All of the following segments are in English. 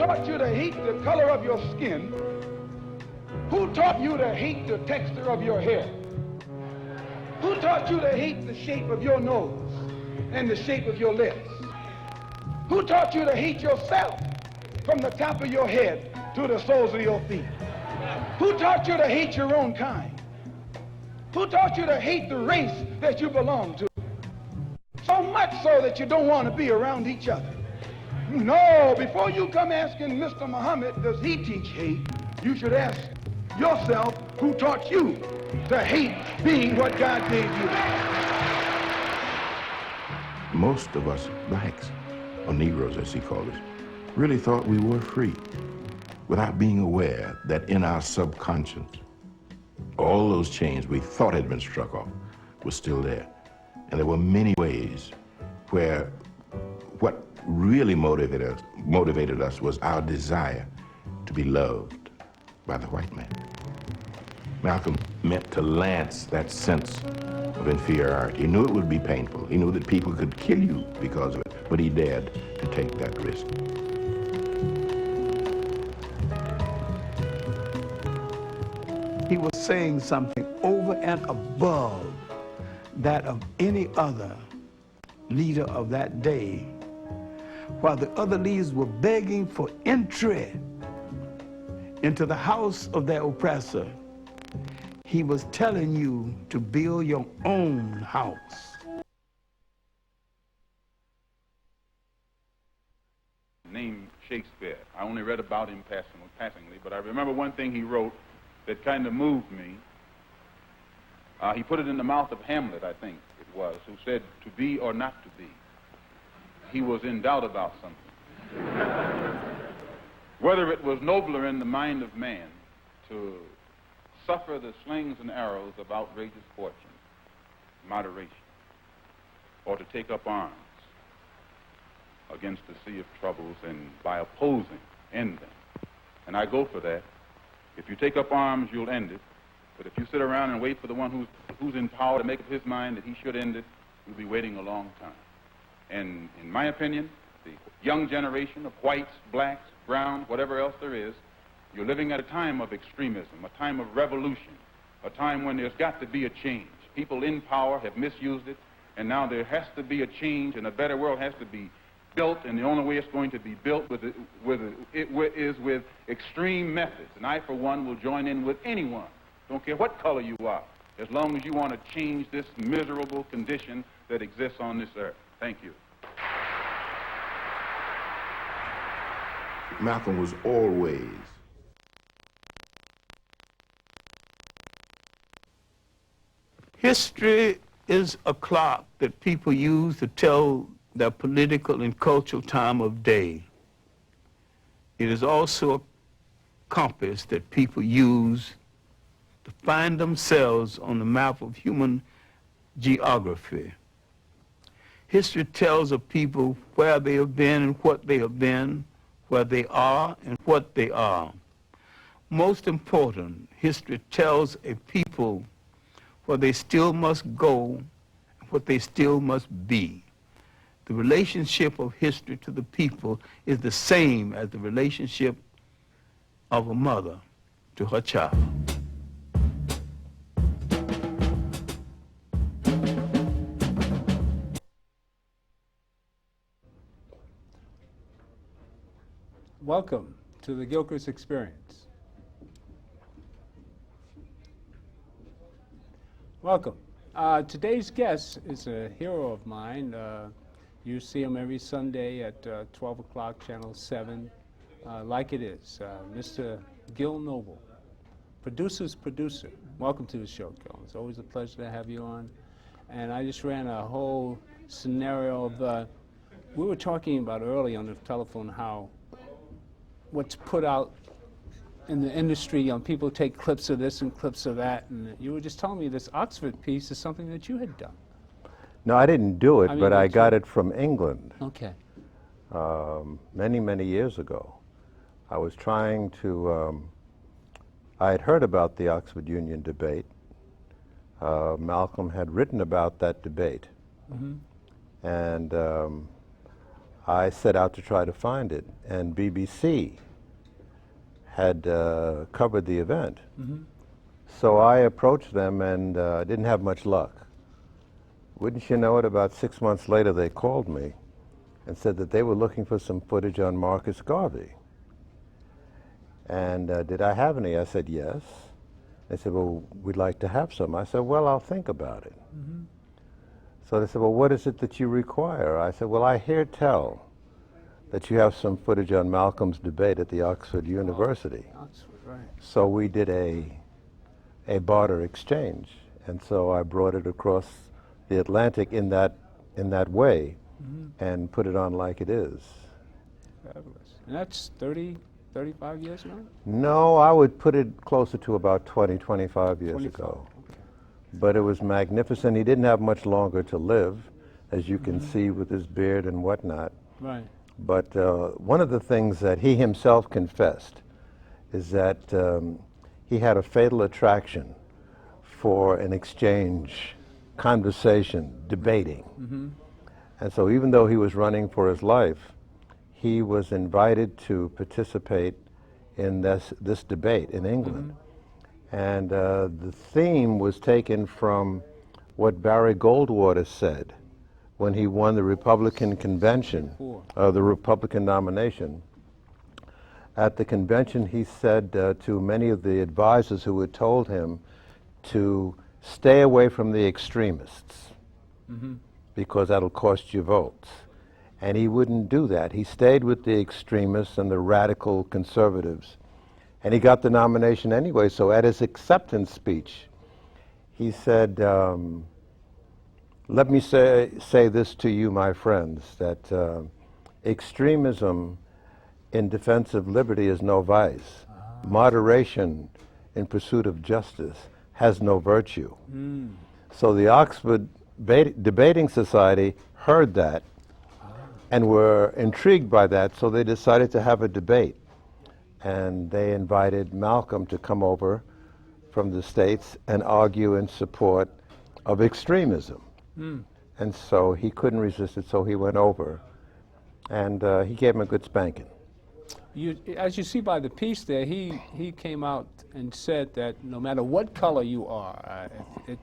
taught you to hate the color of your skin? Who taught you to hate the texture of your hair? Who taught you to hate the shape of your nose and the shape of your lips? Who taught you to hate yourself from the top of your head to the soles of your feet? Who taught you to hate your own kind? Who taught you to hate the race that you belong to? So much so that you don't want to be around each other. No, before you come asking Mr. Muhammad, does he teach hate, you should ask yourself, who taught you to hate being what God gave you? Most of us blacks, or Negroes as he called us, really thought we were free without being aware that in our subconscious, all those chains we thought had been struck off were still there. And there were many ways where what really motivated us was our desire to be loved by the white man. Malcolm meant to lance that sense of inferiority. He knew it would be painful. He knew that people could kill you because of it, but he dared to take that risk. He was saying something over and above that of any other leader of that day, while the other leaders were begging for entry into the house of their oppressor. He was telling you to build your own house. Named Shakespeare. I only read about him passingly, but I remember one thing he wrote that kind of moved me. He put it in the mouth of Hamlet, I think it was, who said, to be or not to be. He was in doubt about something. Whether it was nobler in the mind of man to suffer the slings and arrows of outrageous fortune, moderation, or to take up arms against the sea of troubles and by opposing, end them. And I go for that. If you take up arms, you'll end it. But if you sit around and wait for the one who's in power to make up his mind that he should end it, you'll be waiting a long time. And in my opinion, the young generation of whites, blacks, browns, whatever else there is, you're living at a time of extremism, a time of revolution, a time when there's got to be a change. People in power have misused it, and now there has to be a change, and a better world has to be built, and the only way it's going to be built is with extreme methods. And I, for one, will join in with anyone, don't care what color you are, as long as you want to change this miserable condition that exists on this earth. Thank you. Malcolm was always history is a clock that people use to tell their political and cultural time of day. It is also a compass that people use to find themselves on the map of human geography. History tells of people where they have been and what they have been, where they are and what they are. Most important, history tells a people where they still must go and what they still must be. The relationship of history to the people is the same as the relationship of a mother to her child. Welcome to the Gilchrist Experience. Welcome. Today's guest is a hero of mine. You see him every Sunday at 12 o'clock, Channel 7, like it is. Mr. Gil Noble, producer's producer. Welcome to the show, Gil. It's always a pleasure to have you on. And I just ran a whole scenario of, we were talking about early on the telephone how what's put out in the industry, people take clips of this and clips of that, and you were just telling me this Oxford piece is something that you had done. No, I didn't do it, but I got it from England. Okay. Many, many years ago. I was trying to, I had heard about the Oxford Union debate. Malcolm had written about that debate. Mm-hmm. And I set out to try to find it, and BBC had covered the event. So I approached them and didn't have much luck. Wouldn't you know it, about 6 months later they called me and said that they were looking for some footage on Marcus Garvey. And did I have any? I said, yes. They said, well, we'd like to have some. I said, well, I'll think about it. So they said, well, what is it that you require? I said, well, I hear tell that you have some footage on Malcolm's debate at the Oxford University. Oxford, right. So we did a barter exchange. And so I brought it across the Atlantic in that way and put it on Like It Is. Fabulous. And that's 30, 35 years ago? No, I would put it closer to about 20, 25 years ago. Okay. But it was magnificent. He didn't have much longer to live, as you can see with his beard and whatnot. Right. But one of the things that he himself confessed is that he had a fatal attraction for an exchange, conversation, debating. And so even though he was running for his life, he was invited to participate in this debate in England. And the theme was taken from what Barry Goldwater said when he won the Republican convention, the Republican nomination. At the convention, he said to many of the advisors who had told him to stay away from the extremists because that'll cost you votes. And he wouldn't do that. He stayed with the extremists and the radical conservatives. And he got the nomination anyway. So at his acceptance speech, he said, let me say this to you, my friends, that extremism in defense of liberty is no vice. Moderation in pursuit of justice has no virtue. So the Oxford Debating Society heard that and were intrigued by that, so they decided to have a debate. And they invited Malcolm to come over from the States and argue in support of extremism. And so he couldn't resist it, so he went over. And he gave him a good spanking. As you see by the piece there, he came out and said that no matter what color you are,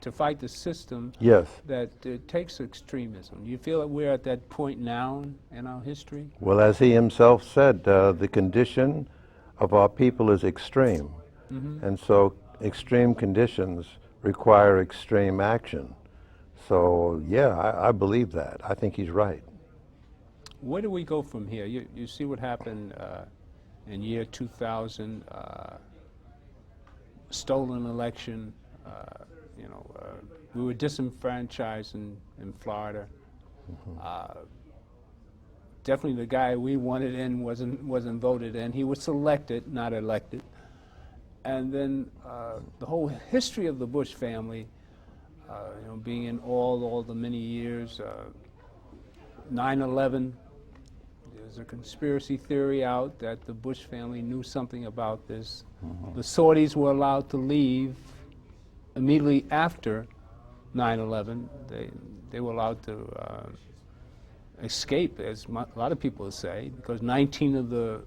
to fight the system, Yes. that it takes extremism. Do you feel that we're at that point now in our history? Well, as he himself said, the condition of our people is extreme. And so extreme conditions require extreme action. So, yeah, I believe that. I think he's right. Where do we go from here? You see what happened in year 2000, stolen election. We were disenfranchised in Florida. Definitely the guy we wanted in wasn't voted in. He was selected, not elected. And then the whole history of the Bush family, being in all the many years, 9/11. There's a conspiracy theory out that the Bush family knew something about this. The Saudis were allowed to leave immediately after 9/11. They were allowed to escape, as a lot of people say, because 19 of the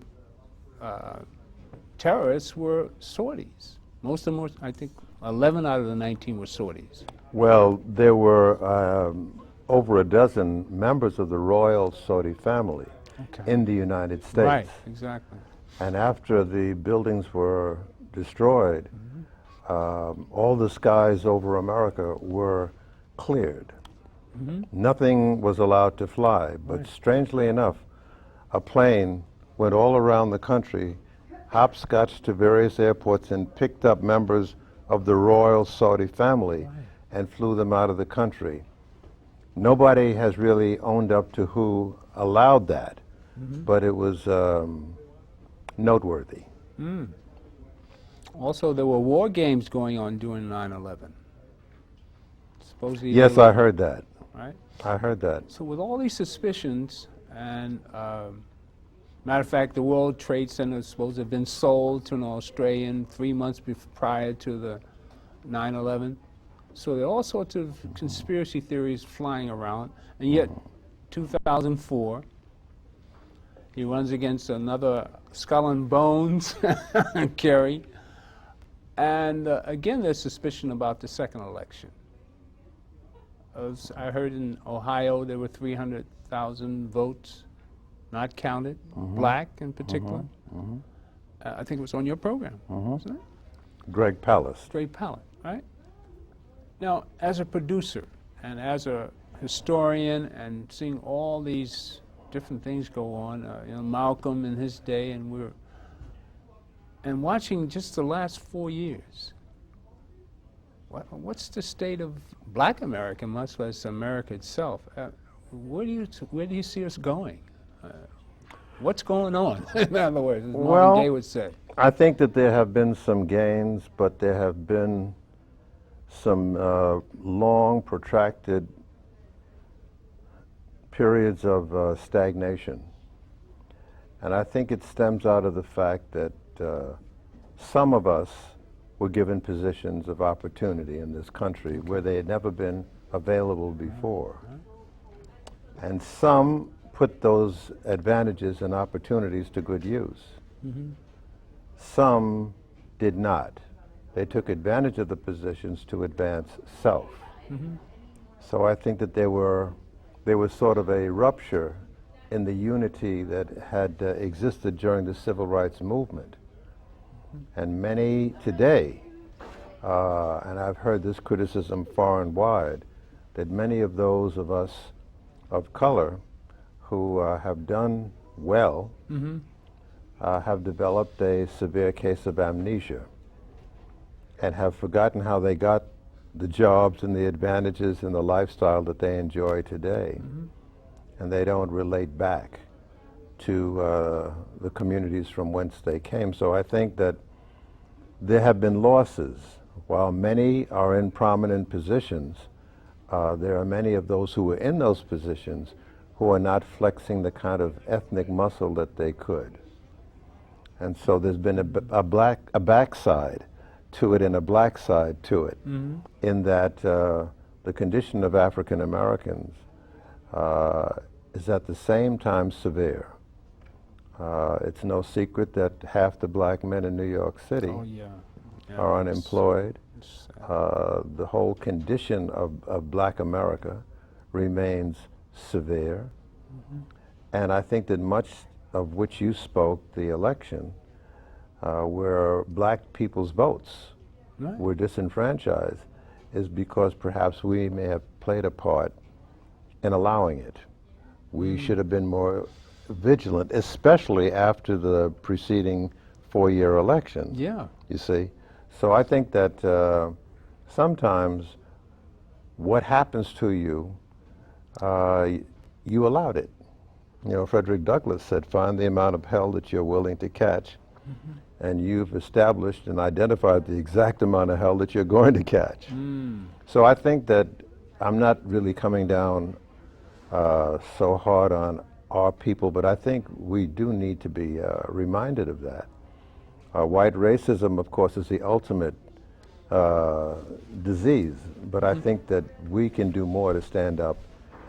terrorists were Saudis. Most of them were, I think, 11 out of the 19 were Saudis. Well, there were over a dozen members of the royal Saudi family in the United States. Right, exactly. And after the buildings were destroyed, all the skies over America were cleared. Nothing was allowed to fly, but strangely enough, a plane went all around the country, hopscotched to various airports and picked up members of the royal Saudi family and flew them out of the country. Nobody has really owned up to who allowed that, but it was noteworthy. Also, there were war games going on during 9/11. Supposedly Yes, I heard that. Right? I heard that. So with all these suspicions, and matter of fact, the World Trade Center is supposed to have been sold to an Australian 3 months prior to the 9/11. So there are all sorts of conspiracy theories flying around, and yet 2004, He runs against another skull and bones, Kerry. And again, there's suspicion about the second election. I heard in Ohio there were 300,000 votes not counted, black in particular. I think it was on your program, wasn't it? Greg Palast. Greg Palast, right? Now, as a producer and as a historian and seeing all these different things go on, you know, Malcolm in his day, and watching just the last 4 years, what's the state of black America, much less America itself? Where do you see us going? What's going on, in other words, as Marvin Gaye would say? I think that there have been some gains, but there have been some long, protracted periods of stagnation. And I think it stems out of the fact that some of us were given positions of opportunity in this country where they had never been available before. And some put those advantages and opportunities to good use. Some did not. They took advantage of the positions to advance self. So I think that there was sort of a rupture in the unity that had existed during the civil rights movement. And many today, and I've heard this criticism far and wide, that many of those of us of color who have done well have developed a severe case of amnesia and have forgotten how they got the jobs and the advantages and the lifestyle that they enjoy today. And they don't relate back to the communities from whence they came. So I think that there have been losses. While many are in prominent positions, there are many of those who were in those positions who are not flexing the kind of ethnic muscle that they could. And so there's been a backside to it and a black side to it, in that the condition of African Americans is at the same time severe. It's no secret that half the black men in New York City are unemployed. The whole condition of black America remains severe. And I think that much of which you spoke, the election, where black people's votes were disenfranchised, is because perhaps we may have played a part in allowing it. We should have been more vigilant, especially after the preceding 4-year election. You see? So I think that sometimes what happens to you, you allowed it. You know, Frederick Douglass said, find the amount of hell that you're willing to catch, and you've established and identified the exact amount of hell that you're going to catch. So I think that I'm not really coming down so hard on our people, but I think we do need to be reminded of that. White racism, of course, is the ultimate disease, but I think that we can do more to stand up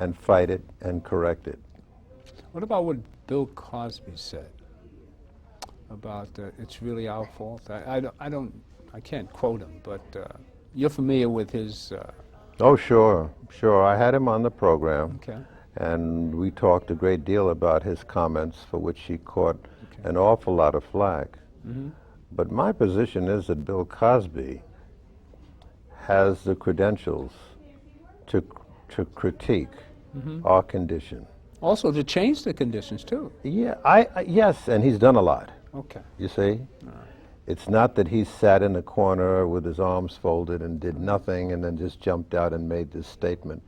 and fight it and correct it. What about what Bill Cosby said about it's really our fault? I can't quote him, but you're familiar with his. Oh, sure. I had him on the program. Okay. And we talked a great deal about his comments, for which he caught an awful lot of flack. But my position is that Bill Cosby has the credentials to critique our condition. Also to change the conditions too. Yeah, yes, and he's done a lot. Okay. You see? It's not that he sat in a corner with his arms folded and did nothing and then just jumped out and made this statement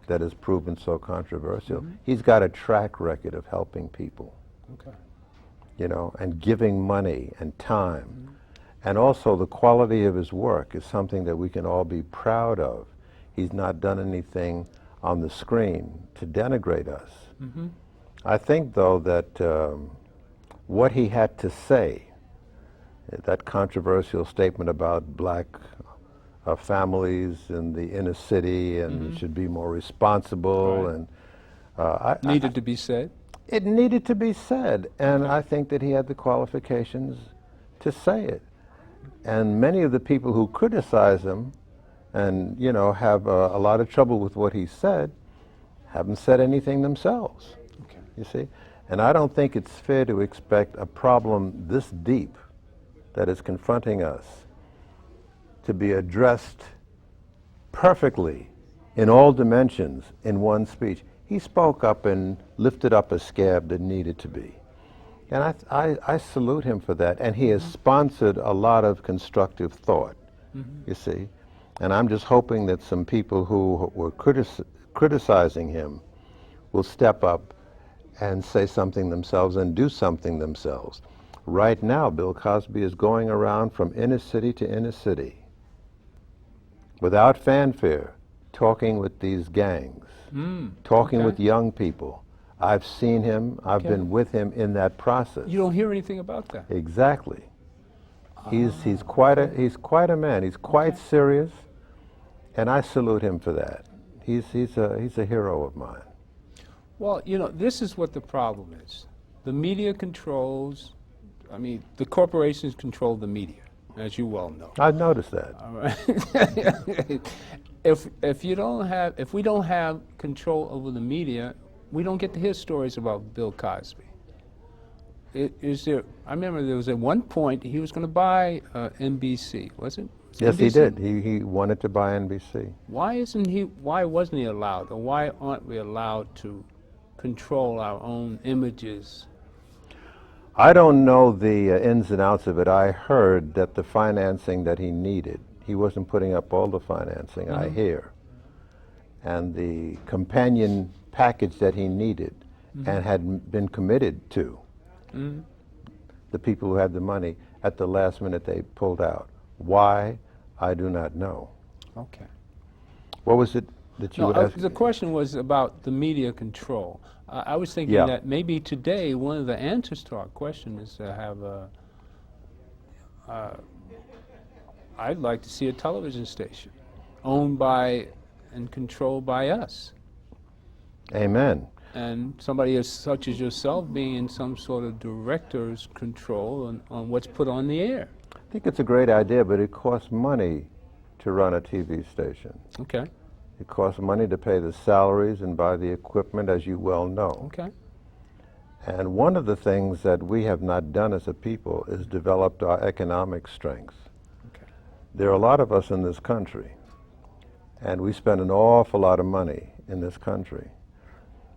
that has proven so controversial. He's got a track record of helping people. You know, and giving money and time. And also the quality of his work is something that we can all be proud of. He's not done anything on the screen to denigrate us. I think, though, that what he had to say, that controversial statement about black families in the inner city and should be more responsible, and needed to be said. It needed to be said, and I think that he had the qualifications to say it. And many of the people who criticize him and, you know, have a lot of trouble with what he said haven't said anything themselves, you see? And I don't think it's fair to expect a problem this deep that is confronting us to be addressed perfectly in all dimensions in one speech. He spoke up and lifted up a scab that needed to be. And I salute him for that. And he has sponsored a lot of constructive thought, you see. And I'm just hoping that some people who were criticizing him will step up and say something themselves and do something themselves. Right now, Bill Cosby is going around from inner city to inner city without fanfare, talking with these gangs, talking with young people. I've seen him, I've been with him in that process. You don't hear anything about that? Exactly. He's quite a man. He's quite serious, and I salute him for that. He's a hero of mine. Well, you know, this is what the problem is. The media controls, I mean, the corporations control the media, as you well know. I've noticed that. All right. If we don't have control over the media, we don't get to hear stories about Bill Cosby. I remember there was at one point he was going to buy NBC, was it? Yes, NBC? he did. He wanted to buy NBC. Why wasn't he allowed, or why aren't we allowed to control our own images? I don't know the ins and outs of it. I heard that the financing that he needed, he wasn't putting up all the financing, I hear. And the companion package that he needed and had been committed to, the people who had the money, at the last minute they pulled out. Why? I do not know. Okay. What was it that you were asking? The question was about the media control. I was thinking that maybe today one of the answers to our question is to have I'd like to see a television station owned by and controlled by us. Amen. And somebody such as yourself being in some sort of director's control on what's put on the air. I think it's a great idea, but it costs money to run a TV station. Okay. It costs money to pay the salaries and buy the equipment, as you well know. Okay. And one of the things that we have not done as a people is developed our economic strength. Okay. There are a lot of us in this country, and we spend an awful lot of money in this country,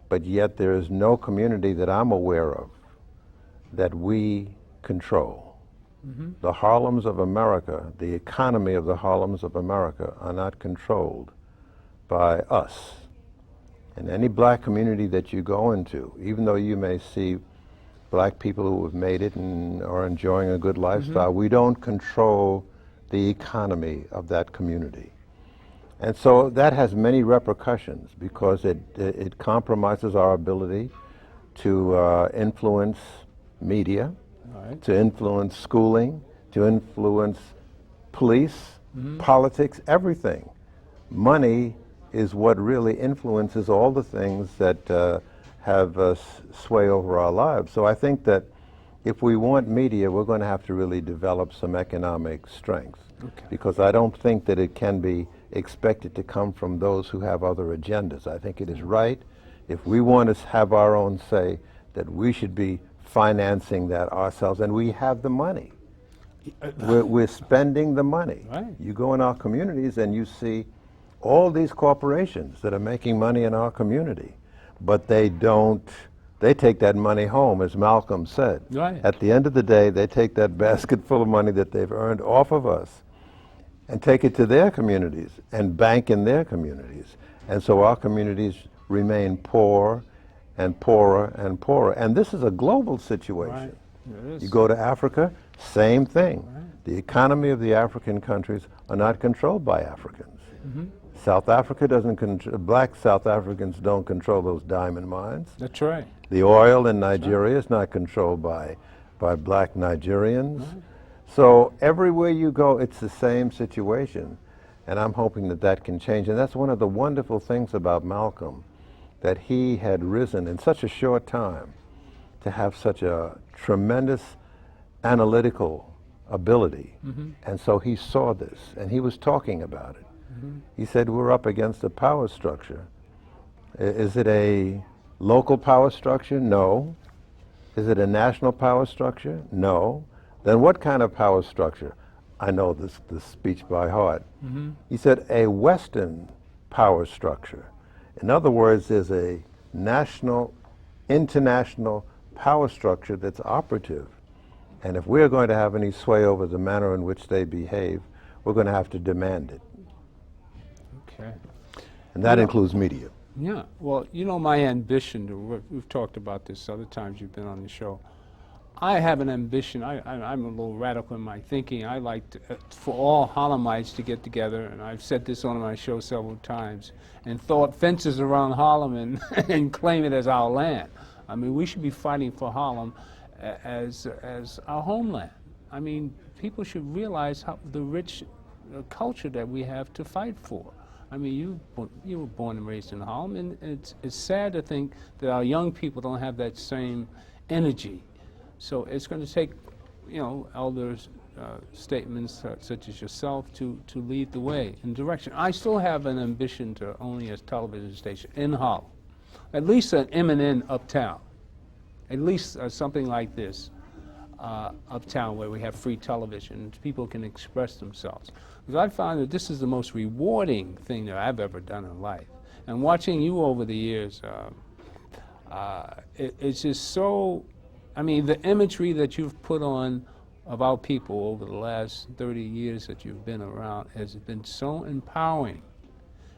but yet there is no community that I'm aware of that we control. The Harlems of America, the economy of the Harlems of America are not controlled by us. In any black community that you go into, even though you may see black people who have made it and are enjoying a good lifestyle, we don't control the economy of that community. And so that has many repercussions because it compromises our ability to influence media, to influence schooling, to influence police, politics, everything. Money is what really influences all the things that have sway over our lives. So I think that if we want media, we're going to have to really develop some economic strength. Because I don't think that it can be expected to come from those who have other agendas. I think it is right, if we want to have our own say, that we should be financing that ourselves, and we have the money. We're spending the money. Right. You go in our communities and you see all these corporations that are making money in our community, but they take that money home, as Malcolm said. Right. At the end of the day, they take that basket full of money that they've earned off of us and take it to their communities and bank in their communities. And so our communities remain poor and poorer and poorer. And this is a global situation. Right. You go to Africa, same thing. The economy of the African countries are not controlled by Africans. South Africa doesn't control, black South Africans don't control those diamond mines. That's right. The oil in Nigeria is not controlled by black Nigerians. So everywhere you go, it's the same situation. And I'm hoping that that can change. And that's one of the wonderful things about Malcolm, that he had risen in such a short time to have such a tremendous analytical ability. And so he saw this, and he was talking about it. He said, we're up against a power structure. Is it a local power structure? No. Is it a national power structure? No. Then what kind of power structure? I know this speech by heart. He said, a Western power structure. In other words, there's a national, international power structure that's operative. And if we're going to have any sway over the manner in which they behave, we're going to have to demand it. Okay. And that includes media. Yeah. Well, you know, my ambition, we've talked about this other times you've been on the show. I have an ambition. I'm a little radical in my thinking. I like for all Harlemites to get together, and I've said this on my show several times, and throw up fences around Harlem and claim it as our land. I mean, we should be fighting for Harlem as our homeland. I mean, people should realize how the rich culture that we have to fight for. I mean, you were born and raised in Harlem, and it's sad to think that our young people don't have that same energy. So it's going to take, you know, elders' statements such as yourself to lead the way in direction. I still have an ambition to own a television station in Harlem, at least an M&N uptown, at least something like this uptown where we have free television and people can express themselves. Because I found that this is the most rewarding thing that I've ever done in life. And watching you over the years, it's just so, I mean, the imagery that you've put on of our people over the last 30 years that you've been around has been so empowering.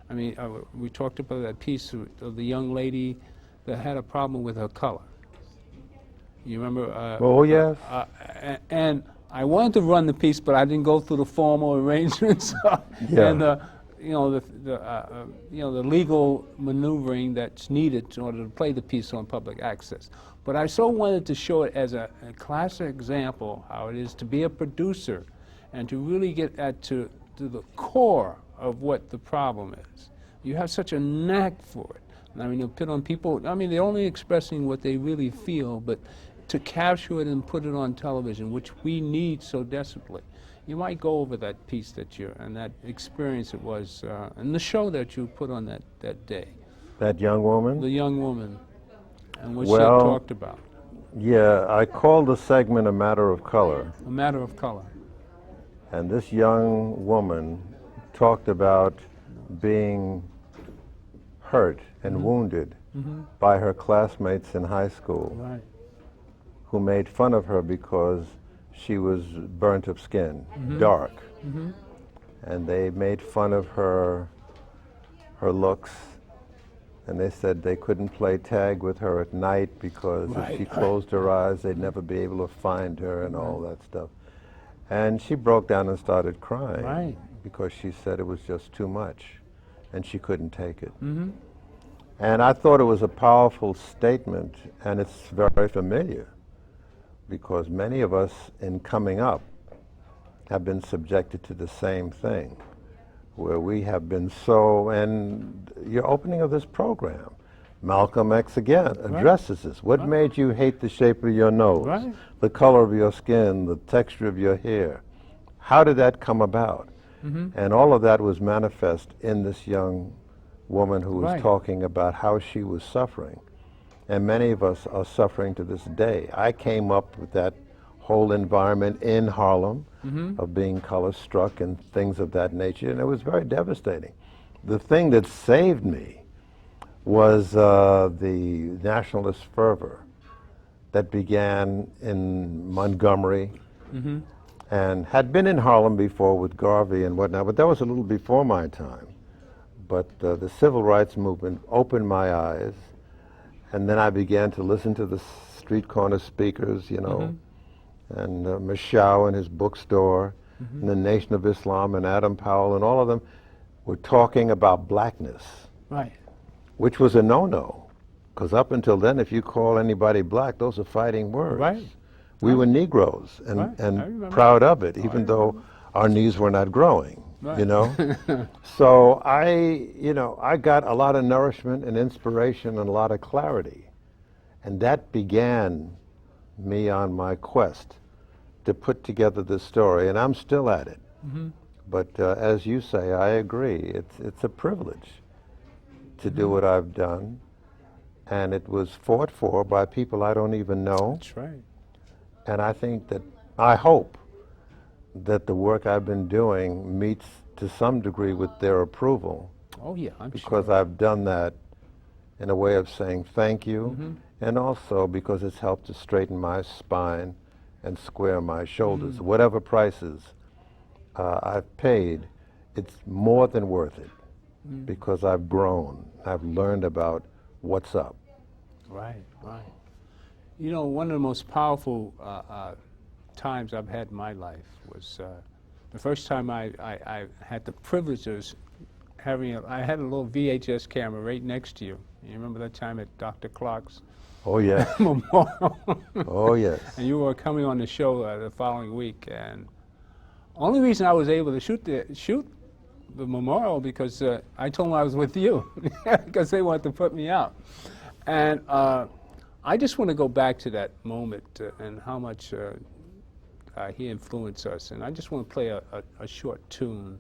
I mean, we talked about that piece of the young lady that had a problem with her color. You remember? Oh, yes. And I wanted to run the piece, but I didn't go through the formal arrangements Yeah. and you know the legal maneuvering that's needed in order to play the piece on public access. But I so wanted to show it as a classic example how it is to be a producer and to really get to the core of what the problem is. You have such a knack for it. And I mean, you put on people, I mean, they're only expressing what they really feel, but to capture it and put it on television, which we need so desperately. You might go over that piece and that experience it was, and the show that you put on that day. That young woman? The young woman, and what she Well, had talked about. Yeah, I called the segment A Matter of Color. A Matter of Color. And this young woman talked about being hurt and wounded by her classmates in high school, Right. who made fun of her because she was burnt of skin, dark. And they made fun of her looks, and they said they couldn't play tag with her at night because if she closed her eyes, they'd never be able to find her and all that stuff. And she broke down and started crying because she said it was just too much, and she couldn't take it. And I thought it was a powerful statement, and it's very familiar, because many of us in coming up have been subjected to the same thing, where we have been so, and your opening of this program, Malcolm X again addresses this. What made you hate the shape of your nose, the color of your skin, the texture of your hair? How did that come about? And all of that was manifest in this young woman who was talking about how she was suffering. And many of us are suffering to this day. I came up with that whole environment in Harlem of being color struck and things of that nature, and it was very devastating. The thing that saved me was the nationalist fervor that began in Montgomery and had been in Harlem before with Garvey and whatnot, but that was a little before my time. But the civil rights movement opened my eyes, and then I began to listen to the street corner speakers, you know, and Mashaw and his bookstore, and the Nation of Islam and Adam Powell, and all of them were talking about blackness, which was a no-no, because up until then, if you call anybody black, those are fighting words. We were Negroes, and proud of it, even though our knees were not growing. You know, so I got a lot of nourishment and inspiration and a lot of clarity, And that began me on my quest to put together this story, and I'm still at it. But as you say, I agree. It's a privilege to do what I've done, and it was fought for by people I don't even know. That's right. And I hope that the work I've been doing meets to some degree with their approval, Oh yeah, I'm because sure. I've done that in a way of saying thank you, and also because it's helped to straighten my spine and square my shoulders. Whatever prices I've paid, it's more than worth it, because I've grown. I've learned about what's up. Right, right. You know, one of the most powerful times I've had in my life was the first time I had the privilege of having I had a little VHS camera right next to you. You remember that time at Dr. Clark's Oh yes. memorial? Oh yes. And you were coming on the show the following week, and only reason I was able to shoot the memorial because I told them I was with you because they wanted to put me out. And I just want to go back to that moment and how much he influenced us. And I just want to play a short tune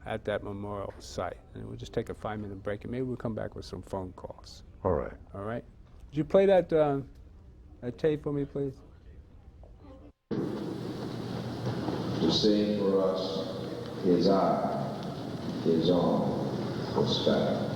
at that memorial site. And we'll just take a 5-minute break, and maybe we'll come back with some phone calls. All right. All right? Would you play that tape for me, please? To sing for us his eye, his own respect.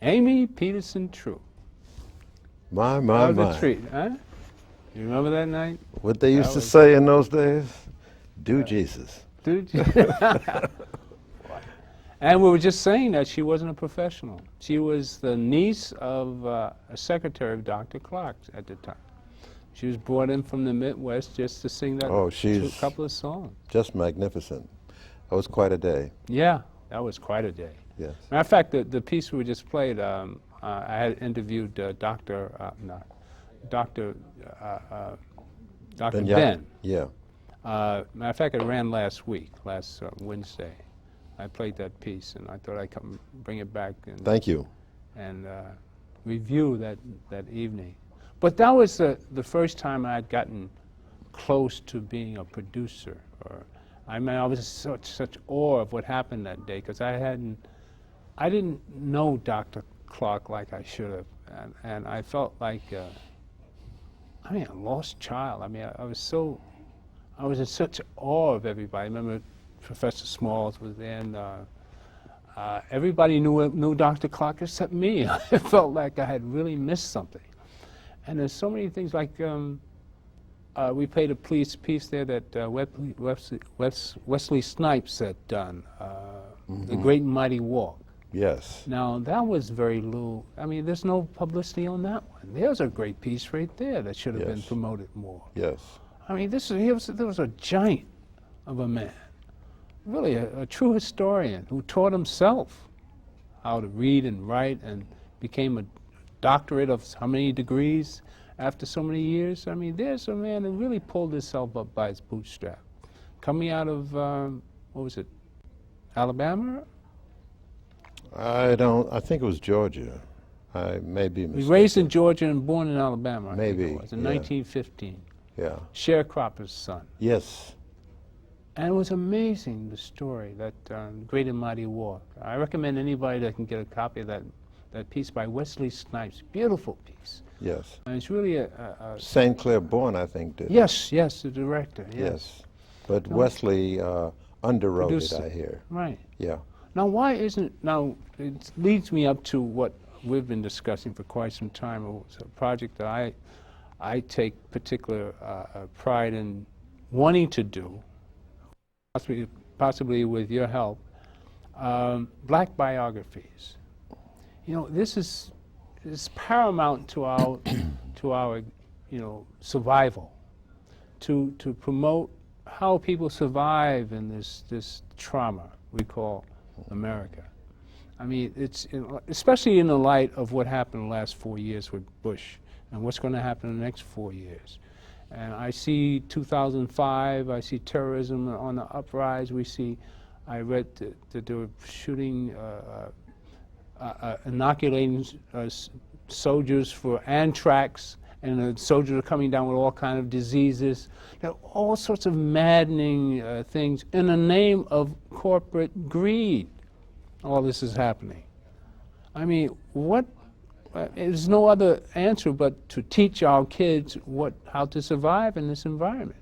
Amy Peterson True. My, That my, was my. a treat, huh? You remember that night? What they used That to was- say in those days? Do Jesus. Did you? And we were just saying that she wasn't a professional. She was the niece of a secretary of Dr. Clark at the time. She was brought in from the Midwest just to sing that Oh, she's couple of songs. just magnificent. That was quite a day. Yeah, that was quite a day. Yes. Matter of fact, the piece we just played, I had interviewed Dr. Ben. Yeah. Matter of fact, it ran last week, last Wednesday. I played that piece, and I thought I'd come bring it back and Thank you. and review that evening. But that was the first time I'd gotten close to being a producer. I mean, I was such awe of what happened that day because I didn't know Dr. Clark like I should have, and I felt like a lost child. I mean, I was in such awe of everybody. I remember Professor Smalls was there, and everybody knew Dr. Clark except me. I felt like I had really missed something. And there's so many things like we played a piece there that Wesley Snipes had done, The Great and Mighty Walk. Yes. Now, that was very little. I mean, there's no publicity on that one. There's a great piece right there that should have been Yes. promoted more. Yes. I mean, there was a giant of a man, really a true historian who taught himself how to read and write and became a doctorate of how many degrees after so many years. I mean, there's a man who really pulled himself up by his bootstrap. Coming out of, what was it, Alabama? I think it was Georgia. I may be He was mistaken. raised in Georgia and born in Alabama, I think Maybe, it was, in yeah. 1915. Yeah. Sharecropper's son. Yes. And it was amazing, the story, that Great and Mighty Walk. I recommend anybody that can get a copy of that piece by Wesley Snipes. Beautiful piece. Yes. And it's really a St. Clair Bourne, I think, did. yes, the director, yes. Yes. But No. Wesley underwrote Produced it, it. I hear. Right. Yeah. Now, it leads me up to what we've been discussing for quite some time. It's a project that I take particular pride in wanting to do, possibly with your help, black biographies. You know, this is paramount to our survival, to promote how people survive in this trauma we call America. I mean, it's especially in the light of what happened the last 4 years with Bush and what's going to happen in the next 4 years. And I see 2005, I see terrorism on the uprise. I read that they were shooting, inoculating soldiers for anthrax, and the soldiers are coming down with all kinds of diseases. There are all sorts of maddening things in the name of corporate greed. All this is happening. I mean, there's no other answer but to teach our kids how to survive in this environment.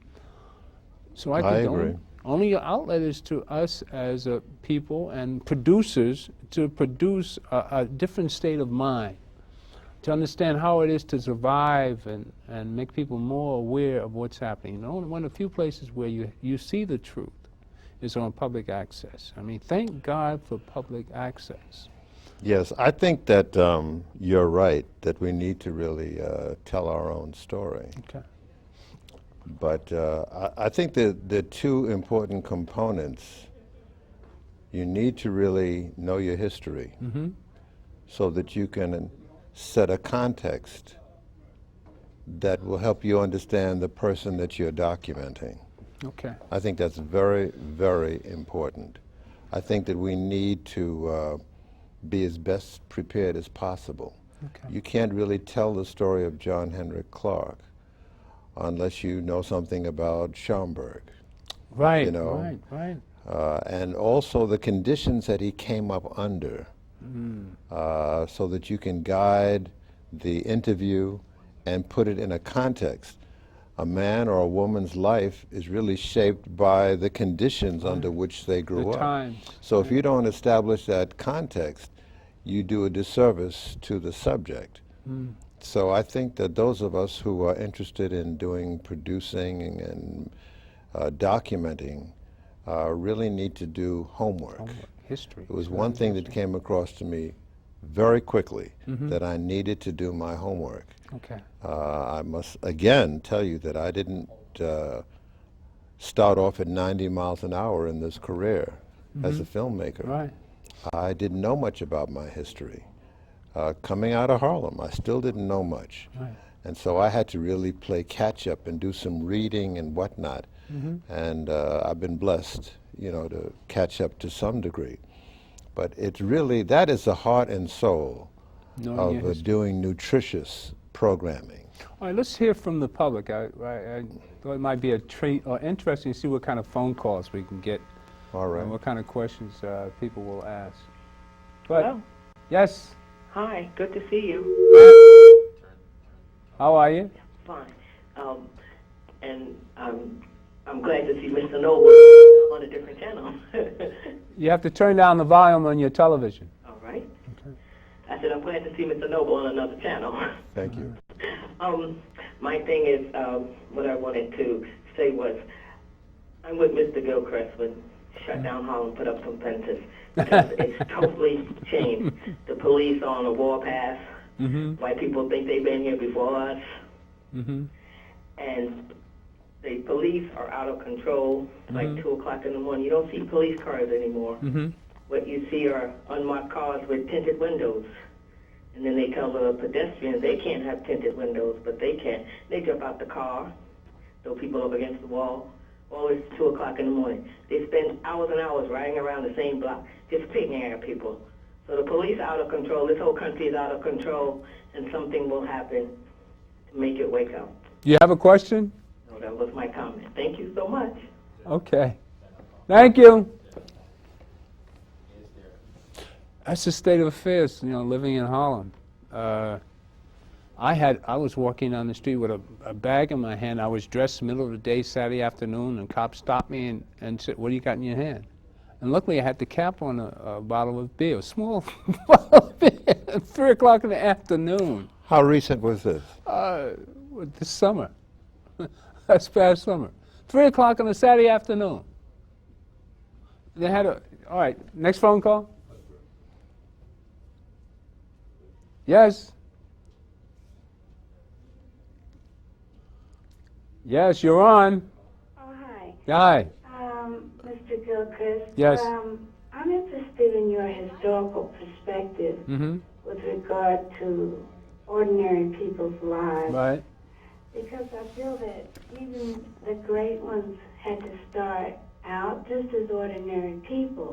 So I think agree. only outlet is to us as a people and producers to produce a different state of mind, to understand how it is to survive and make people more aware of what's happening. You know, one of the few places where you see the truth is on public access. I mean, thank God for public access. Yes, I think that you're right, that we need to really tell our own story. Okay. But I think that the two important components, you need to really know your history so that you can set a context that will help you understand the person that you're documenting. Okay. I think that's very, very important. I think that we need to be as best prepared as possible. Okay. You can't really tell the story of John Henrik Clark unless you know something about Schaumburg. Right, You know, right. and also the conditions that he came up under, so that you can guide the interview and put it in a context. A man or a woman's life is really shaped by the conditions under which they grew The up. times. So if you don't establish that context, you do a disservice to the subject. So I think that those of us who are interested in doing producing and documenting really need to do homework. History. It was one thing that came across to me very quickly, that I needed to do my homework. Okay. I must again tell you that I didn't start off at 90 miles an hour in this career as a filmmaker. Right. I didn't know much about my history. Coming out of Harlem, I still didn't know much. Right. And so I had to really play catch up and do some reading and whatnot. And I've been blessed, you know, to catch up to some degree. But it's really, that is the heart and soul of doing nutritious programming. All right, let's hear from the public. I thought it might be a treat or interesting to see what kind of phone calls we can get. All right. And what kind of questions people will ask. But, Hello. yes, Hi, good to see you. how are you? Fine. And I'm glad to see Mr. Noble on a different channel. You have to turn down the volume on your television. All right. Okay. I said I'm glad to see Mr. Noble on another channel. Thank you. My thing is, what I wanted to say was, I'm with Mr. Gilchrist when shut down Harlem, put up some fences. Because it's totally changed. The police are on a warpath. White people think they've been here before us. And the police are out of control. Like 2 o'clock in the morning, you don't see police cars anymore. What you see are unmarked cars with tinted windows. And then they tell the pedestrians they can't have tinted windows, but they can. They jump out the car, throw people up against the wall. Well, it's 2 o'clock in the morning. They spend hours and hours riding around the same block, just picking at people. So the police are out of control. This whole country is out of control, and something will happen to make it wake up. You have a question? So that was my comment. Thank you so much. Okay. Thank you. That's the state of affairs, you know, living in Harlem. I was walking down the street with a bag in my hand. I was dressed middle of the day, Saturday afternoon, and cops stopped me and said, "What do you got in your hand?" And luckily I had the cap on a bottle of beer, a small bottle of beer, at 3 o'clock in the afternoon. How recent was this? This summer. That's past summer. 3 o'clock on a Saturday afternoon. They had all right, next phone call? Yes? Yes, you're on. Oh, hi. Hi. Mr. Gilchrist. Yes. I'm interested in your historical perspective with regard to ordinary people's lives. Right. Because I feel that even the great ones had to start out just as ordinary people.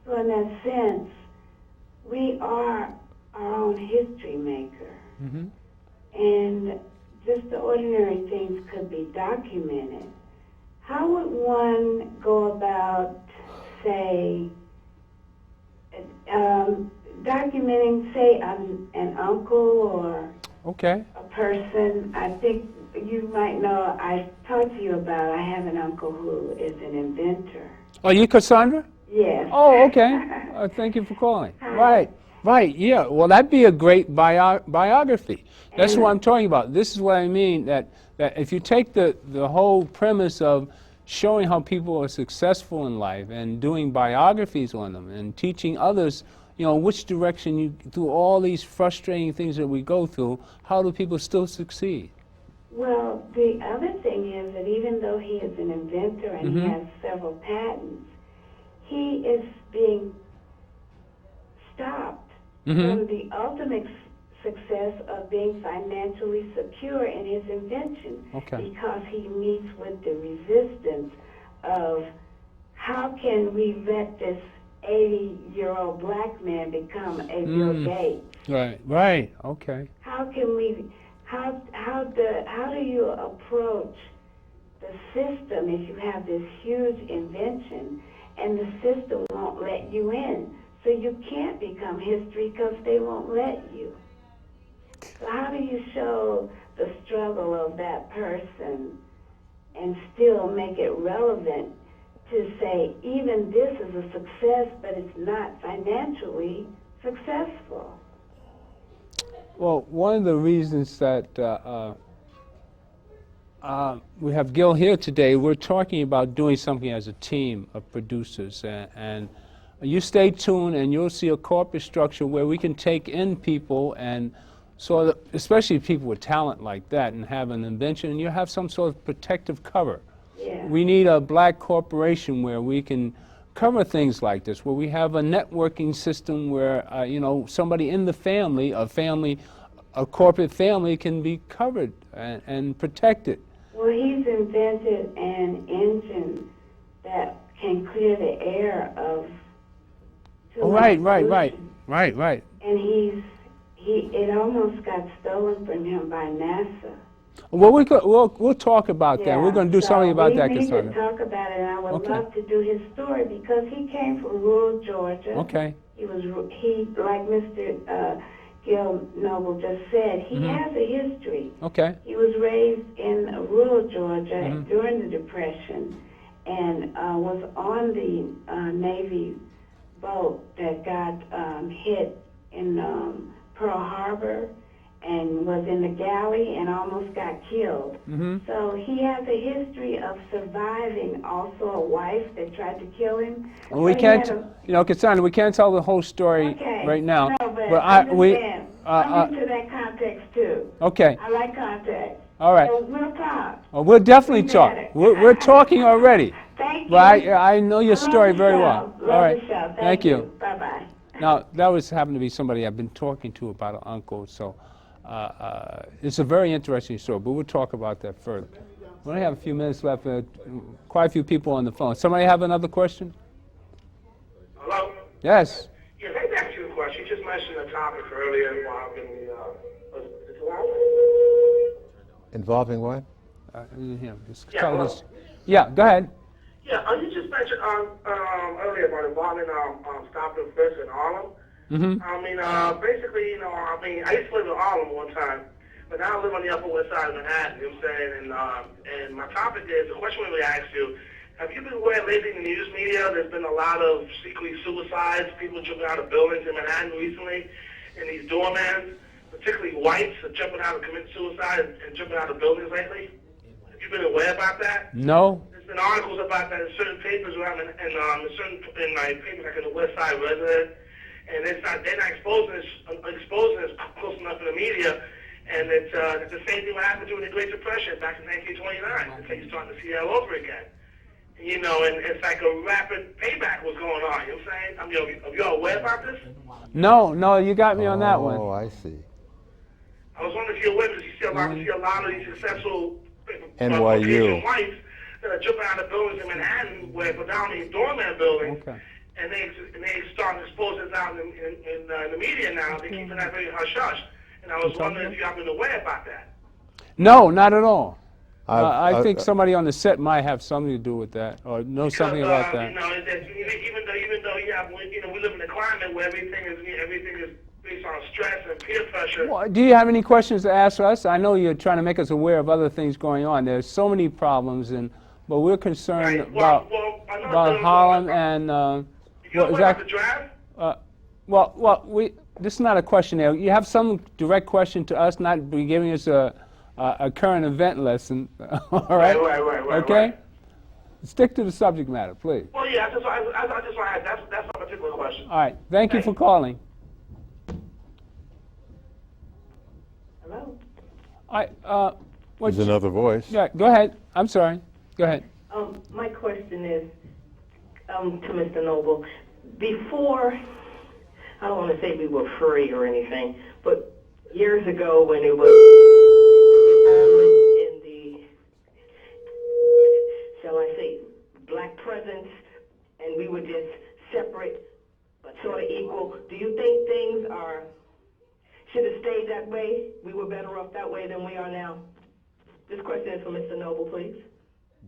So in that sense, we are our own history maker. And just the ordinary things could be documented. How would one go about, say, documenting, say, an uncle or a person? I think you might know, I talked to you about, I have an uncle who is an inventor. Oh, you Cassandra? Yes. Oh, okay. Thank you for calling. Right, yeah. Well, that'd be a great biography. That's what I'm talking about. This is what I mean, that if you take the whole premise of showing how people are successful in life and doing biographies on them and teaching others, you know, which direction through all these frustrating things that we go through, how do people still succeed? Well, the other thing is that even though he is an inventor and he has several patents, he is being stopped from the ultimate success of being financially secure in his invention because he meets with the resistance of how can we let this 80-year-old black man become a Bill Gates? Right, okay. How can we, how do you approach the system if you have this huge invention and the system won't let you in? So you can't become history because they won't let you. So how do you show the struggle of that person and still make it relevant to say even this is a success, but it's not financially successful. Well, one of the reasons that we have Gil here today, we're talking about doing something as a team of producers, and you stay tuned and you'll see a corporate structure where we can take in people, and so that, especially people with talent like that, and have an invention, and you have some sort of protective cover. Yeah. We need a black corporation where we can cover things like this, where we have a networking system where you know, somebody in the family, a corporate family, can be covered and protected. Well, he's invented an engine that can clear the air of. Oh, right. And it almost got stolen from him by NASA. Well, we'll talk about that. We're going to do something about that, We need to Cassandra. talk about it, and I would Okay. love to do his story because he came from rural Georgia. Okay. He like Mr. Gil Noble just said, he has a history. Okay. He was raised in rural Georgia during the Depression, and was on the Navy boat that got hit in Pearl Harbor, and was in the galley and almost got killed. So he has a history of surviving. Also a wife that tried to kill him. Well, we But he can't, had you know, Cassandra, we can't tell the whole story Okay. right now. No, but we, understand. Come into that context too. okay. I like context. All right. So we'll talk. Well, we'll definitely We talk. met it. We're talking already. Thank you. But I know your I love story the very show. well. Love All right. the show. Thank you. Bye-bye. Now, that was happened to be somebody I've been talking to about an uncle, so it's a very interesting story, but we'll talk about that further. We only have a few minutes left, quite a few people on the phone. Somebody have another question? Hello? Yes. Yeah, let me ask you a question. You just mentioned a topic earlier involving Involving what? Yeah, go ahead. Yeah, you just mentioned earlier about involving stop and frisk in Harlem. I mean, basically, I used to live in Harlem one time, but now I live on the Upper West Side of Manhattan, you know what I'm saying? And my topic is, the question we asked you, have you been aware lately in the news media, there's been a lot of secret suicides, people jumping out of buildings in Manhattan recently, and these doormans, particularly whites, are jumping out and committing suicide and jumping out of buildings lately? Have you been aware about that? No. There's been articles about that in certain papers around, in my papers like in the West Side Resident, and they're not exposing this close enough in the media, and it's the same thing what happened during the Great Depression back in 1929. It's like you're starting to see that all over again. You know, and it's like a rapid payback was going on. You know what I'm saying? I mean, are you all aware about this? No, you got me on that one. Oh, I see. I was wondering if you're aware, because you see a lot of these successful NYU. Caucasian whites that are jumping out of buildings in Manhattan, where predominantly doorman buildings. Okay. And they start exposing this out in the media now. They're keeping that very hush-hush. And I was wondering if you have been aware about that. No, not at all. I think I've- somebody on the set might have something to do with that, or know something about that. You know, even though you have, we live in a climate where everything is based on stress and peer pressure. Well, do you have any questions to ask us? I know you're trying to make us aware of other things going on. There's so many problems, but we're concerned Right. about Harlem and. You know about the draft? This is not a question there. You have some direct question to us, not be giving us a current event lesson. All right? Right. Okay? Right. Stick to the subject matter, please. Well, yeah, I just want to ask, that's a particular question. All right. Thank you for calling. Hello? There's another voice. Yeah, go ahead. I'm sorry. Go ahead. My question is to Mr. Noble. Before, I don't want to say we were free or anything, but years ago when it was in the, shall I say, black presence, and we were just separate but sort of equal, do you think things should have stayed that way? We were better off that way than we are now? This question is for Mr. Noble, please.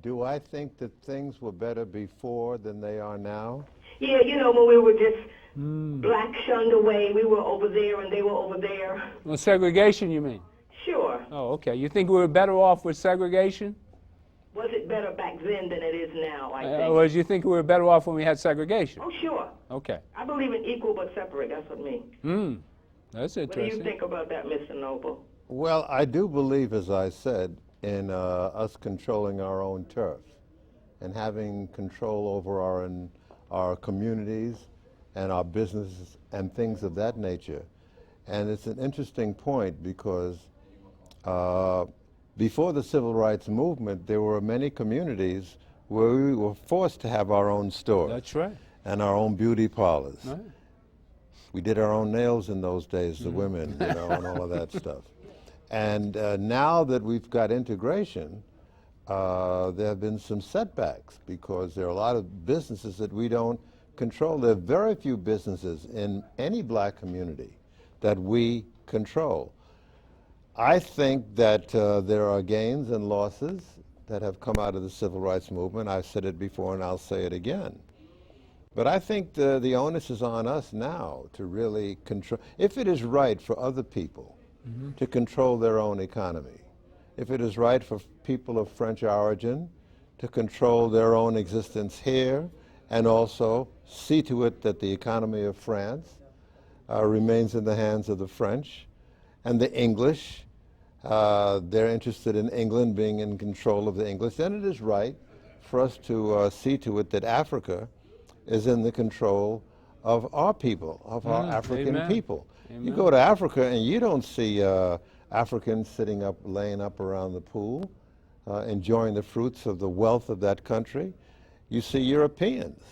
Do I think that things were better before than they are now? Yeah, when we were just black shunned away, we were over there and they were over there. Well, segregation, you mean? Sure. Oh, okay. You think we were better off with segregation? Was it better back then than it is now, I think? Or do you think we were better off when we had segregation? Oh, sure. Okay. I believe in equal but separate. That's what I mean. That's What do interesting. you think about that, Mr. Noble? Well, I do believe, as I said, in us controlling our own turf and having control over our communities and our businesses and things of that nature. And it's an interesting point because before the civil rights movement, there were many communities where we were forced to have our own stores. That's right. And our own beauty parlors. Right. We did our own nails in those days, the women, and all of that stuff. And now that we've got integration, there have been some setbacks because there are a lot of businesses that we don't control. There are very few businesses in any black community that we control. I think that there are gains and losses that have come out of the civil rights movement. I've said it before and I'll say it again. But I think the onus is on us now to really control, if it is right for other people to control their own economy, if it is right for people of French origin to control their own existence here and also see to it that the economy of France remains in the hands of the French and the English, they're interested in England being in control of the English, then it is right for us to see to it that Africa is in the control of our people, of our African people. Amen. You go to Africa and you don't see Africans sitting up, laying up around the pool, enjoying the fruits of the wealth of that country. You see Europeans.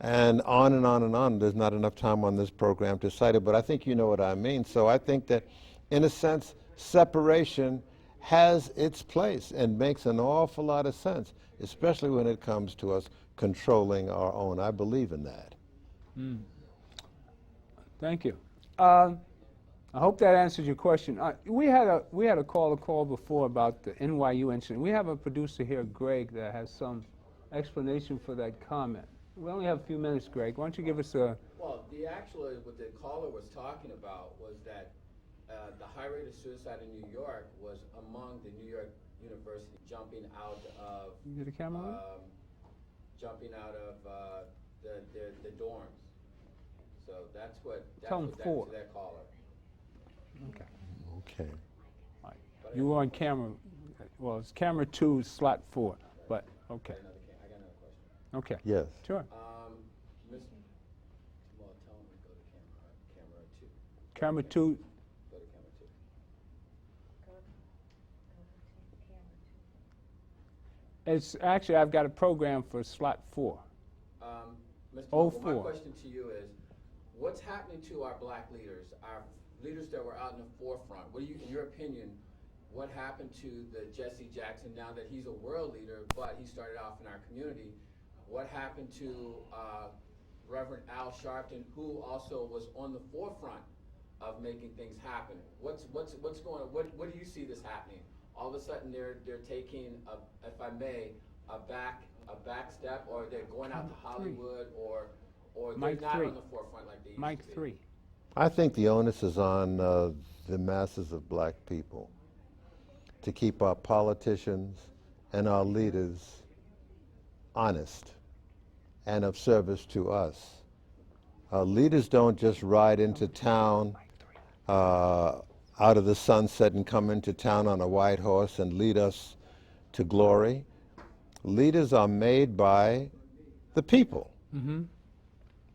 And on and on and on. There's not enough time on this program to cite it, but I think you know what I mean. So I think that, in a sense, separation has its place and makes an awful lot of sense, especially when it comes to us controlling our own. I believe in that. Thank you. I hope that answers your question. We had a call before about the NYU incident. We have a producer here, Greg, that has some explanation for that comment. We only have a few minutes, Greg. Why don't you give us a... Well, what the caller was talking about was that the high rate of suicide in New York was among the New York University jumping out of... You get a camera on? Jumping out of the dorms. So that's what Tell him four. to that caller. Okay. Okay. All right. You were on camera. Well, it's camera 2, slot 4. But, okay. I got another question. Okay. Yes. Sure. Well, tell him to go to camera 2. Camera 2. Go to camera 2. It's actually, I've got a program for slot 4. Mr. Oh, Noble, my 4. question to you is, what's happening to our black leaders, our leaders that were out in the forefront? What do you, in your opinion, what happened to the Jesse Jackson now that he's a world leader, but he started off in our community? What happened to Reverend Al Sharpton, who also was on the forefront of making things happen? What's going on? What do you see this happening? All of a sudden they're taking, if I may, a back step, or they're going out to Hollywood, or they're Mike not 3. on the forefront like they used Mike to be. 3. I think the onus is on the masses of black people to keep our politicians and our leaders honest and of service to us. Leaders don't just ride into town out of the sunset and come into town on a white horse and lead us to glory. Leaders are made by the people.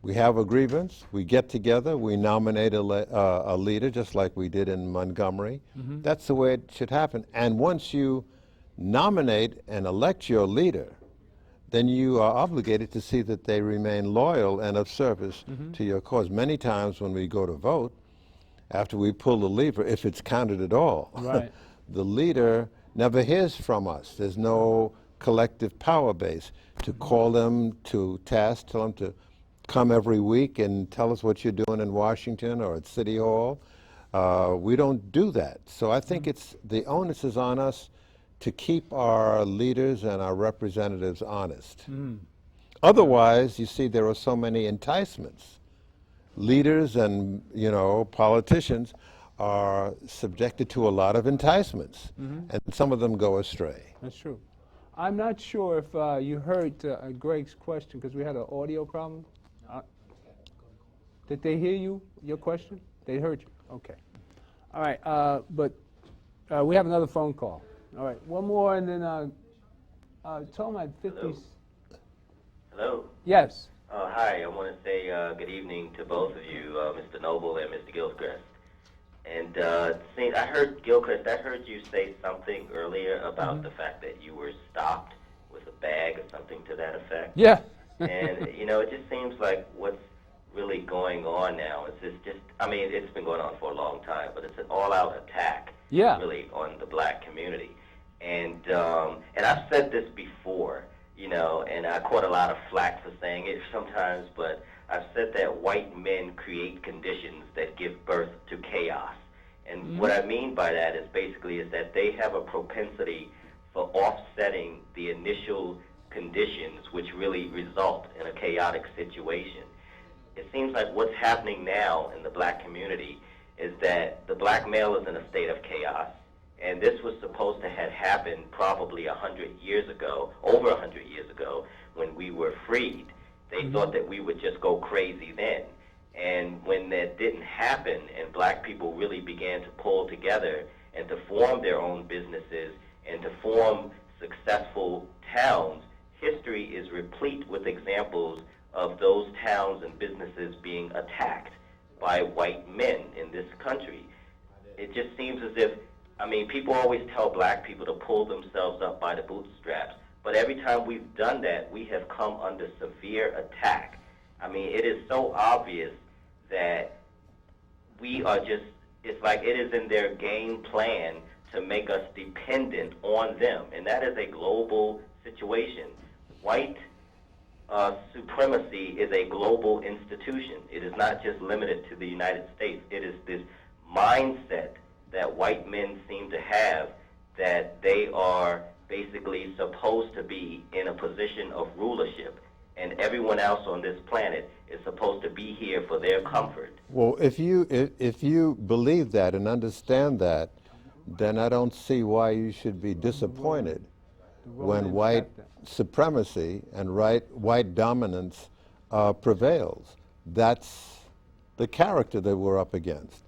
We have a grievance, we get together, we nominate a leader, just like we did in Montgomery. That's the way it should happen. And once you nominate and elect your leader, then you are obligated to see that they remain loyal and of service to your cause. Many times when we go to vote, after we pull the lever, if it's counted at all, Right. the leader never hears from us. There's no collective power base to call them to task, tell them to come every week and tell us what you're doing in Washington or at City Hall. We don't do that. So I think the onus is on us to keep our leaders and our representatives honest. Otherwise, you see, there are so many enticements. Leaders and, politicians are subjected to a lot of enticements, and some of them go astray. That's true. I'm not sure if you heard Greg's question, because we had an audio problem. Did they hear you, your question? They heard you? Okay. All right, but we have another phone call. All right, one more, and then Tom had 50. Hello. Yes. Hi, I want to say good evening to both of you, Mr. Noble and Mr. Gilchrist. And I heard, Gilchrist, I heard you say something earlier about the fact that you were stopped with a bag or something to that effect. Yeah. And, you know, it just seems like what's really going on now is just, I mean, it's been going on for a long time, but it's an all-out attack, really, on the black community. And I've said this before, you know, and I caught a lot of flack for saying it sometimes, but I've said that white men create conditions that give birth to chaos. And what I mean by that is basically is that they have a propensity for offsetting the initial conditions which really result in a chaotic situation. It seems like what's happening now in the black community is that the black male is in a state of chaos, and this was supposed to have happened probably 100 years ago, over 100 years ago, when we were freed. They thought that we would just go crazy then. And when that didn't happen and black people really began to pull together and to form their own businesses and to form successful towns, history is replete with examples of those towns and businesses being attacked by white men in this country. It just seems as if, I mean, people always tell black people to pull themselves up by the bootstraps, but every time we've done that, we have come under severe attack. I mean, it is so obvious that we are just, it's like it is in their game plan to make us dependent on them, and that is a global situation. White supremacy is a global institution. It is not just limited to the United States. It is this mindset that white men seem to have that they are basically supposed to be in a position of rulership, and everyone else on this planet is supposed to be here for their comfort. Well, if you believe that and understand that, then I don't see why you should be disappointed when white supremacy and white dominance prevails. That's the character that we're up against.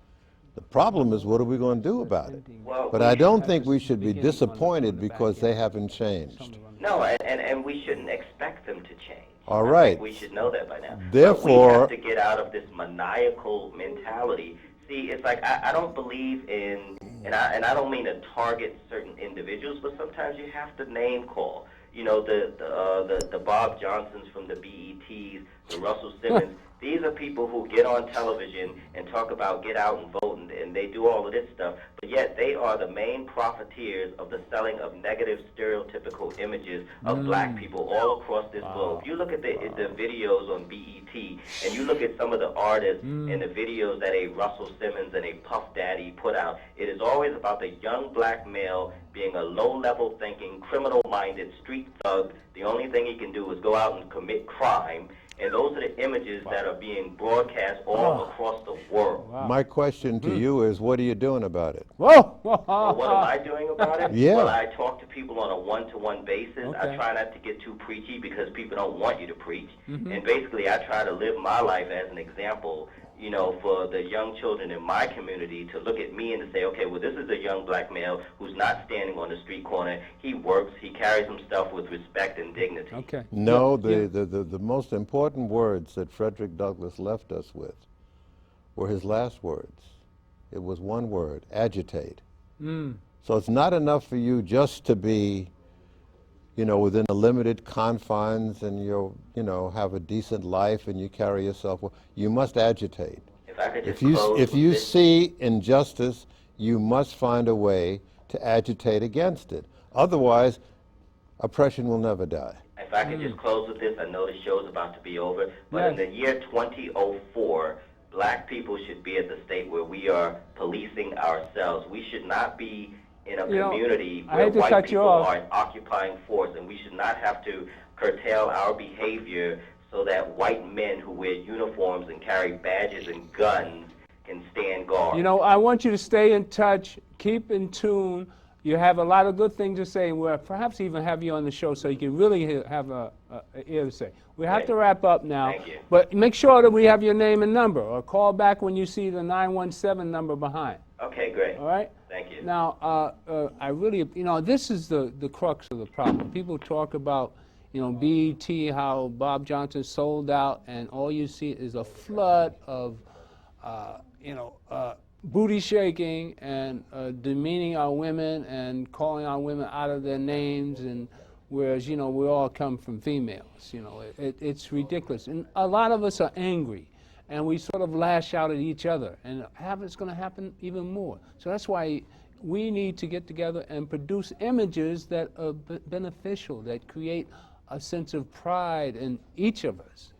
The problem is, what are we going to do about it? Well, but I don't think we should be disappointed because they haven't changed. No, and we shouldn't expect them to change. All right. We should know that by now. Therefore, but we have to get out of this maniacal mentality. See, it's like I don't believe in, and I don't mean to target certain individuals, but sometimes you have to name call. You know, the Bob Johnsons from the BETs, the Russell Simmons. These are people who get on television and talk about get out and vote, and they do all of this stuff, but yet they are the main profiteers of the selling of negative stereotypical images of black people all across this globe. You look at the videos on BET, and you look at some of the artists and the videos that a Russell Simmons and a Puff Daddy put out, it is always about the young black male being a low-level thinking, criminal-minded street thug. The only thing he can do is go out and commit crime. And those are the images that are being broadcast all across the world. my question to you is, what are you doing about it? Well, what am I doing about it? Yeah. Well, I talk to people on a one-to-one basis. I try not to get too preachy because people don't want you to preach. And basically, I try to live my life as an example, you know, for the young children in my community to look at me and to say, okay, well, this is a young black male who's not standing on the street corner. He works. He carries himself with respect and dignity. Okay. No, the most important words that Frederick Douglass left us with were his last words. It was one word: agitate. So it's not enough for you just to be, you know, within the limited confines and you know, have a decent life and you carry yourself well. You must agitate. If I could just If you see injustice, you must find a way to agitate against it. Otherwise, oppression will never die. If I could just close with this, I know the show's about to be over, but in the year 2004, black people should be at the state where we are policing ourselves. We should not be in a community where white people are an occupying force, and we should not have to curtail our behavior so that white men who wear uniforms and carry badges and guns can stand guard. You know, I want you to stay in touch, keep in tune. You have a lot of good things to say, and we'll perhaps even have you on the show so you can really have a here to say. We have to wrap up now. Thank you. But make sure that we have your name and number, or call back when you see the 917 number behind. Okay, great. All right? Thank you. Now, I really, this is the crux of the problem. People talk about, BET, how Bob Johnson sold out, and all you see is a flood of, booty shaking and demeaning our women and calling our women out of their names, and whereas, we all come from females. It's ridiculous. And a lot of us are angry, and we sort of lash out at each other, and it's going to happen even more. So that's why we need to get together and produce images that are beneficial, that create a sense of pride in each of us,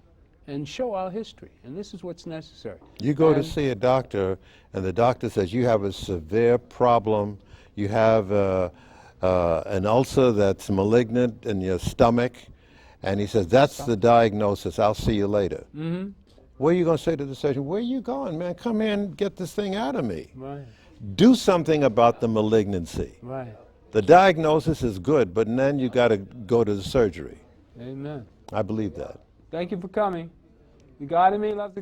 and show our history. And this is what's necessary. You go to see a doctor, and the doctor says you have a severe problem. You have an ulcer that's malignant in your stomach, and he says, that's the diagnosis. I'll see you later. Mm-hmm. What are you going to say to the surgeon? Where are you going, man? Come here and get this thing out of me. Right. Do something about the malignancy. Right. The diagnosis is good, but then you got to go to the surgery. Amen. I believe that. Thank you for coming. You got me? Love to